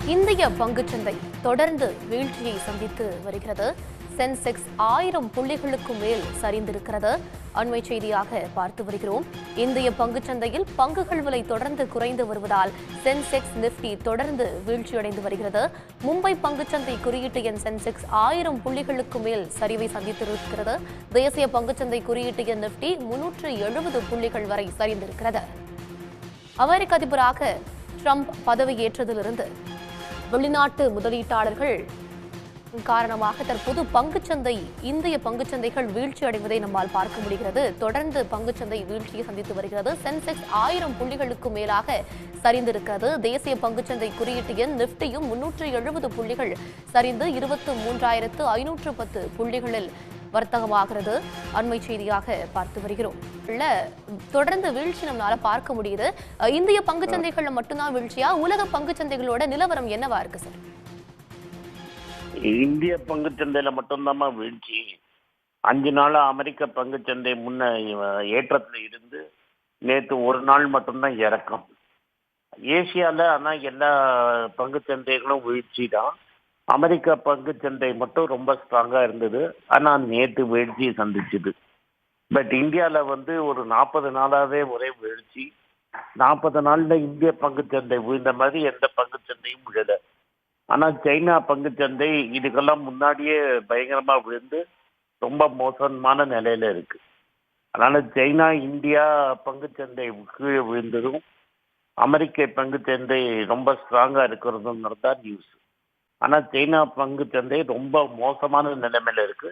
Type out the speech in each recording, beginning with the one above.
இந்திய பங்குச்சந்தை தொடர்ந்து வீழ்ச்சியை சந்தித்து வருகிறது. சென்செக்ஸ் 1000 புள்ளிகளுக்கு மேல் சரிந்திருக்கிறது. அண்மை செய்தியாக பார்த்து வருகிறோம். இந்திய பங்குச்சந்தையில் பங்குகள் விலை தொடர்ந்து குறைந்து வருவதால் சென்செக்ஸ் நிப்டி தொடர்ந்து வீழ்ச்சியடைந்து வருகிறது. மும்பை பங்குச்சந்தை குறியீட்டு எண் சென்செக்ஸ் 1000 புள்ளிகளுக்கு மேல் சரிவை சந்தித்திருக்கிறது. தேசிய பங்குச்சந்தை குறியீட்டு எண் நிப்டி 370 புள்ளிகள் வரை சரிந்திருக்கிறது. அமெரிக்க அதிபராக ட்ரம்ப் பதவியேற்றதிலிருந்து வெளிநாட்டு முதலீட்டாளர்கள் காரணமாக தற்போது பங்குச்சந்தை இந்திய பங்குச்சந்தைகள் வீழ்ச்சி அடைவதை நம்மால் பார்க்க முடிகிறது. தொடர்ந்து பங்குச்சந்தை வீழ்ச்சியை சந்தித்து வருகிறது. சென்செக்ஸ் 1000 புள்ளிகளுக்கு மேலாக சரிந்திருக்கிறது. தேசிய பங்குச்சந்தை குறியீட்டு எண் நிப்டியும் 370 புள்ளிகள் சரிந்து 23,510 புள்ளிகளில் வர்த்தகமாகிறது. அண்மை செய்தியாக பார்த்து வருகிறோம். தொடர்ந்து வீழ்ச்சி நம்மளால பார்க்க முடியுது. இந்திய பங்குச்சந்தைகள்ல மட்டும்தான் வீழ்ச்சியா? உலக பங்குச்சந்தைகளோட நிலவரம் என்னவா இருக்கு சார்? இந்திய பங்குச்சந்தையில மட்டும்தான் வீழ்ச்சி. 5 நாளா அமெரிக்க பங்குச்சந்தை முன்ன ஏற்றத்துல இருந்து நேற்று ஒரு நாள் மட்டும்தான் இறக்கம். ஏசியால ஆனா எல்லா பங்குச்சந்தைகளும் வீழ்ச்சி தான். அமெரிக்க பங்குச்சந்தை மட்டும் ரொம்ப ஸ்ட்ராங்கா இருந்தது. ஆனா நேற்று வீழ்ச்சியை சந்திச்சுது. பட் இந்தியாவில் ஒரு 40 நாளாவே ஒரே வீழ்ச்சி. 40 நாள்ல இந்திய பங்குச்சந்தை வீழ்ந்த மாதிரி எந்த பங்குச்சந்தையும் விழல. ஆனா சைனா பங்குச்சந்தை இதுக்கெல்லாம் முன்னாடியே பயங்கரமா விழுந்து ரொம்ப மோசமான நிலையில இருக்கு. அதனால சைனா இந்தியா பங்குச்சந்தை கீழே விழுந்ததும் அமெரிக்க பங்குச்சந்தை ரொம்ப ஸ்ட்ராங்கா இருக்கிறதும் தான் நியூஸ். ஆனா சைனா பங்குச்சந்தை ரொம்ப மோசமான நிலைமையில இருக்கு.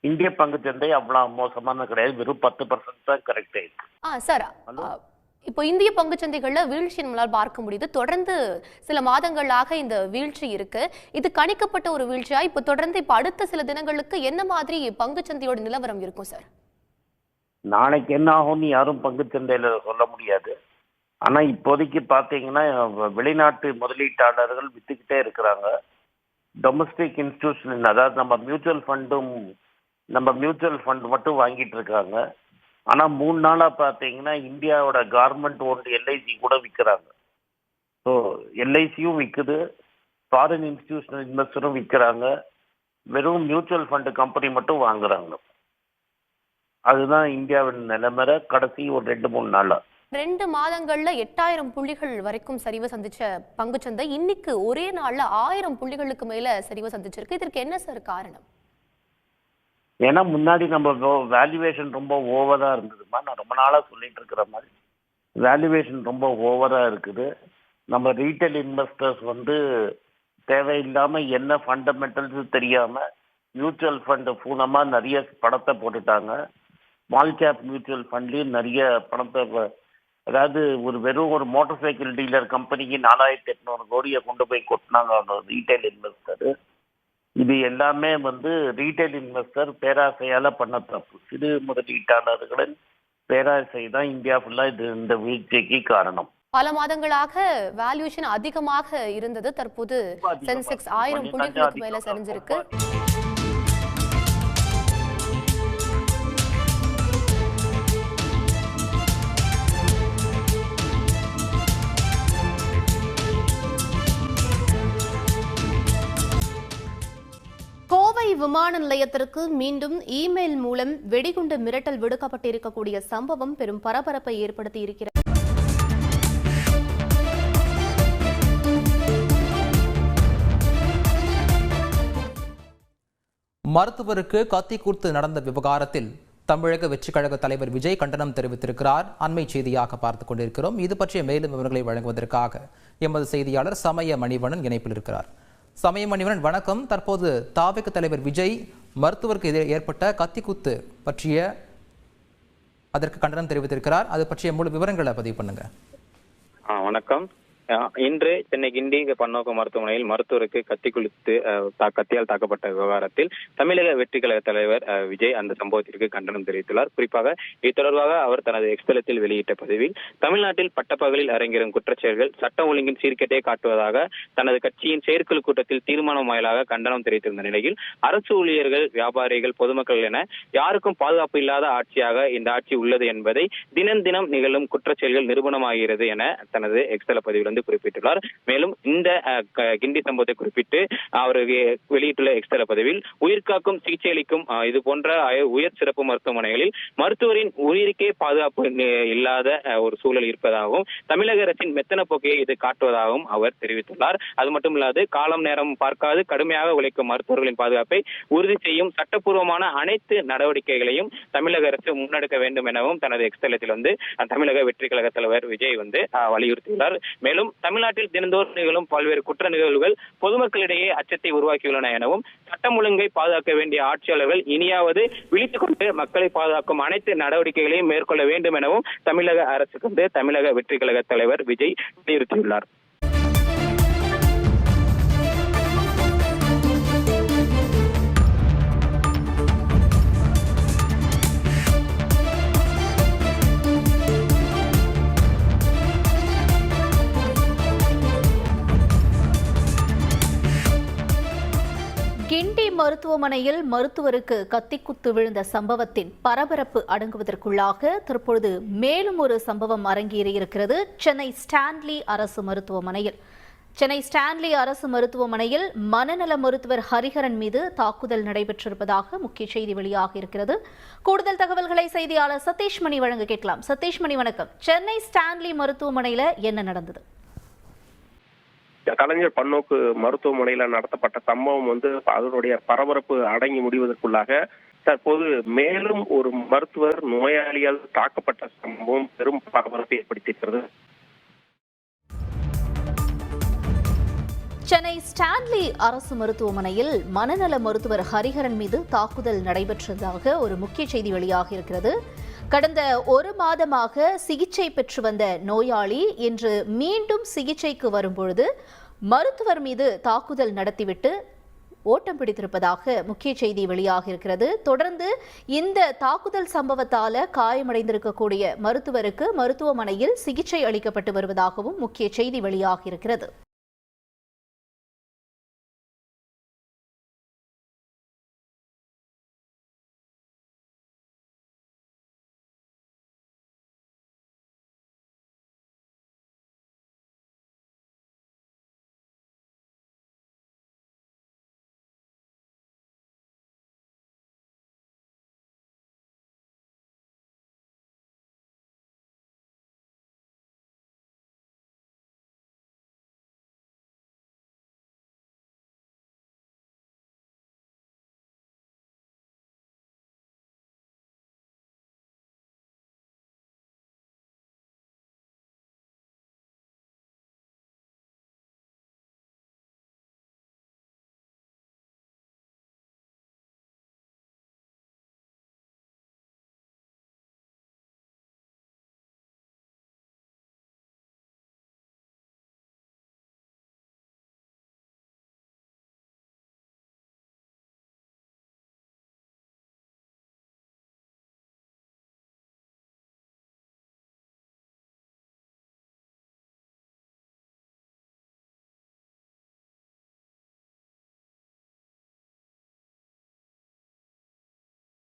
இந்திய பங்குச்சந்தை அவ்வளவு மோசமான கிடையாது. வெறும் 10% தான் கரெக்டா இருக்கு. சார், இப்போ இந்திய பங்குச்சந்தைகள்ல வீழ்ச்சி நம்மளால் பார்க்க முடியுது. தொடர்ந்து சில மாதங்களாக இந்த வீழ்ச்சி இருக்கு. இது கணிக்கப்பட்ட ஒரு வீழ்ச்சியா? இப்போ தொடர்ந்து இப்ப அடுத்த சில தினங்களுக்கு என்ன மாதிரி பங்குச்சந்தையோட நிலவரம் இருக்கும் சார்? நாளைக்கு என்ன ஆகும்னு யாரும் பங்குச்சந்தையில சொல்ல முடியாது. ஆனா இப்போதைக்கு பாத்தீங்கன்னா வெளிநாட்டு முதலீட்டாளர்கள் வித்துக்கிட்டே இருக்கிறாங்க. டொமஸ்டிக் இன்ஸ்டிடியூஷன், அதாவது நம்ம மியூச்சுவல் ஃபண்ட் மட்டும் வாங்கிட்டு இருக்காங்க. ஆனா 3 நாளா பாத்தீங்கன்னா இந்தியாவோட கவர்மெண்ட் ஓன்டு எல்ஐசி கூட விற்கிறாங்க. ஸோ எல்ஐசியும் விற்குது, ஃபாரின் இன்ஸ்டிடியூஷனல் இன்வெஸ்டரும் விற்கிறாங்க. வெறும் மியூச்சுவல் ஃபண்ட் கம்பெனி மட்டும் வாங்குறாங்க. அதுதான் இந்தியாவின் நிலைமை கடைசி ஒரு 2-3 நாளா. 2 மாதங்கள்ல 8000 புள்ளிகள் வரைக்கும் சரிவு சந்திச்ச பங்குச்சந்தை இன்னைக்கு ஒரே நாள்ல 1000 புள்ளிகளுக்கு மேல சரிவு சந்திச்சிருக்கு. இதற்கு என்ன சார் காரணம்? ஏன்னா முன்னாடி நம்ம வேல்யூவேஷன் ரொம்ப ஓவரா இருந்ததுமா. நான் ரொம்ப நாளா சொல்லிட்டு இருக்கிற மாதிரி வேல்யூவேஷன் ரொம்ப ஓவரா இருக்குது. நம்ம ரீட்டைல் இன்வெஸ்டர்ஸ் தேவையில்லாம என்ன ஃபண்டமெண்டல்ஸ் தெரியாம மியூச்சுவல் ஃபண்ட் பூனமா நிறைய பணத்தை போட்டுட்டாங்க. ஸ்மால் கேப் மியூச்சுவல் ஃபண்ட்லயும் நிறைய பணத்தை, அதாவது வெறும் ஒரு மோட்டார் சைக்கிள் டீலர் கம்பெனிக்கு 4800 கோடியை கொண்டு போய் கொட்டினாங்க ரீட்டைல் இன்வெஸ்டர். இது எல்லாமே ரீட்டைல் இன்வெஸ்டர் பேராசையால பண்ண தப்பு. சிறு முதலீட்டாளர்களின் பேராசை தான் இந்தியா ஃபுல்லா இந்த வீழ்ச்சிக்கு காரணம். பல மாதங்களாக வேல்யூஷன் அதிகமாக இருந்தது. தற்போது சென்செக்ஸ் 1000 புள்ளிகளுக்கு மேல சரிஞ்சிருக்கு. கோவை விமான நிலையத்திற்கு மீண்டும் இமெயில் மூலம் வெடிகுண்டு மிரட்டல் விடுக்கப்பட்டிருக்கக்கூடிய சம்பவம் பெரும் பரபரப்பை ஏற்படுத்தி இருக்கிறது. மருத்துவருக்கு கத்தி கூர்த்து நடந்த விவகாரத்தில் தமிழக வெற்றிக் கழக தலைவர் விஜய் கண்டனம் தெரிவித்திருக்கிறார். அண்மை செய்தியாக பார்த்துக் கொண்டிருக்கிறோம். இது பற்றிய மேலும் விவரங்களை வழங்குவதற்காக எமது செய்தியாளர் சமய மணிவண்ணன் இணைப்பில் இருக்கிறார். சமய மணிவண்ணன், வணக்கம். தற்போது தாவேக தலைவர் விஜய் மருத்துவருக்கு ஏற்பட்ட கத்திக்குத்து பற்றிய அதற்கு கண்டனம் தெரிவித்திருக்கிறார். அது பற்றிய முழு விவரங்களை பதிவு பண்ணுங்க. வணக்கம். இன்று சென்னை கிண்டி பன்னோக்கு மருத்துவமனையில் மருத்துவருக்கு கத்தியால் தாக்கப்பட்ட விவகாரத்தில் தமிழக வெற்றி கழக தலைவர் விஜய் அந்த சம்பவத்திற்கு கண்டனம் தெரிவித்துள்ளார். குறிப்பாக இது தொடர்பாக அவர் தனது எக்ஸ்தலத்தில் வெளியிட்ட பதிவில் தமிழ்நாட்டில் பட்டப்பகலில் அரங்கேறும் குற்றச்செயல்கள் சட்டம் ஒழுங்கின் சீர்கேட்டை காட்டுவதாக தனது கட்சியின் செயற்குழு கூட்டத்தில் தீர்மானம் வாயிலாக கண்டனம் தெரிவித்திருந்த நிலையில் அரசு ஊழியர்கள், வியாபாரிகள், பொதுமக்கள் என யாருக்கும் பாதுகாப்பு இல்லாத ஆட்சியாக இந்த ஆட்சி உள்ளது என்பதை தினம் தினம் நிகழும் குற்றச்செயல்கள் நிரூபணமாகிறது என தனது எக்ஸ்தல பதிவில் குறிப்பிட்டுள்ளார். மேலும் இந்த கிண்டி சம்பவத்தை குறிப்பிட்டு அவர் வெளியிட்டுள்ள எக்ஸ்தல பதிவில் உயிர்காக்கும் சிகிச்சை அளிக்கும் இது போன்ற உயர் சிறப்பு மருத்துவமனைகளில் மருத்துவரின் உயிருக்கே பாதுகாப்பு இல்லாத ஒரு சூழல் இருப்பதாகவும் தமிழக அரசின் மெத்தன போக்கையை இது காட்டுவதாகவும் அவர் தெரிவித்துள்ளார். அது மட்டுமில்லாது காலம் நேரம் பார்க்காது கடுமையாக உழைக்கும் மருத்துவர்களின் பாதுகாப்பை உறுதி செய்யும் சட்டப்பூர்வமான அனைத்து நடவடிக்கைகளையும் தமிழக அரசு முன்னெடுக்க வேண்டும் எனவும் தனது எக்ஸ்தலத்தில் தமிழக வெற்றி கழக தலைவர் விஜய் வலியுறுத்தியுள்ளார். மேலும் தமிழ்நாட்டில் தினந்தோறும் நிகழும் பல்வேறு குற்ற நிகழ்வுகள் பொதுமக்களிடையே அச்சத்தை உருவாக்கியுள்ளன எனவும் சட்டம் ஒழுங்கை பாதுகாக்க வேண்டிய ஆட்சியாளர்கள் இனியாவது விழித்துக் கொண்டு மக்களை பாதுகாக்கும் அனைத்து நடவடிக்கைகளையும் மேற்கொள்ள வேண்டும் எனவும் தமிழக அரசுக்கு தமிழக வெற்றி கழக தலைவர் விஜய் வலியுறுத்தியுள்ளார். கிண்டி மருத்துவமனையில் மருத்துவருக்கு கத்திக்குத்து விழுந்த சம்பவத்தின் பரபரப்பு அடங்குவதற்குள்ளாக தற்பொழுது மேலும் ஒரு சம்பவம் அரங்கேறியிருக்கிறது. சென்னை ஸ்டான்லி அரசு மருத்துவமனையில் மனநல மருத்துவர் ஹரிஹரன் மீது தாக்குதல் நடைபெற்றிருப்பதாக முக்கிய செய்தி வெளியாக இருக்கிறது. கூடுதல் தகவல்களை செய்தியாளர் சதீஷ்மணி வழங்க கேட்கலாம். சதீஷ்மணி, வணக்கம். சென்னை ஸ்டான்லி மருத்துவமனையில் என்ன நடந்தது? கலைஞர் பன்னோக்கு மருத்துவமனையில நடத்தப்பட்ட சம்பவம் அதனுடைய பரபரப்பு அடங்கி முடிவதற்குள்ளாக தற்போது மேலும் ஒரு மருத்துவர் நோயாளியால் தாக்கப்பட்ட சம்பவம் பெரும் பரபரப்பை ஏற்படுத்தியிருக்கிறது. சென்னை ஸ்டான்லி அரசு மருத்துவமனையில் மனநல மருத்துவர் ஹரிஹரன் மீது தாக்குதல் நடைபெற்றதாக ஒரு முக்கிய செய்தி வெளியாக இருக்கிறது. கடந்த ஒரு மாதமாக சிகிச்சை பெற்று வந்த நோயாளி இன்று மீண்டும் சிகிச்சைக்கு வரும்பொழுது மருத்துவர் மீது தாக்குதல் நடத்திவிட்டு ஓட்டம் பிடித்திருப்பதாக முக்கிய செய்தி வெளியாக இருக்கிறது. தொடர்ந்து இந்த தாக்குதல் சம்பவத்தால் காயமடைந்திருக்கக்கூடிய மருத்துவருக்கு மருத்துவமனையில் சிகிச்சை அளிக்கப்பட்டு வருவதாகவும் முக்கிய செய்தி வெளியாக இருக்கிறது.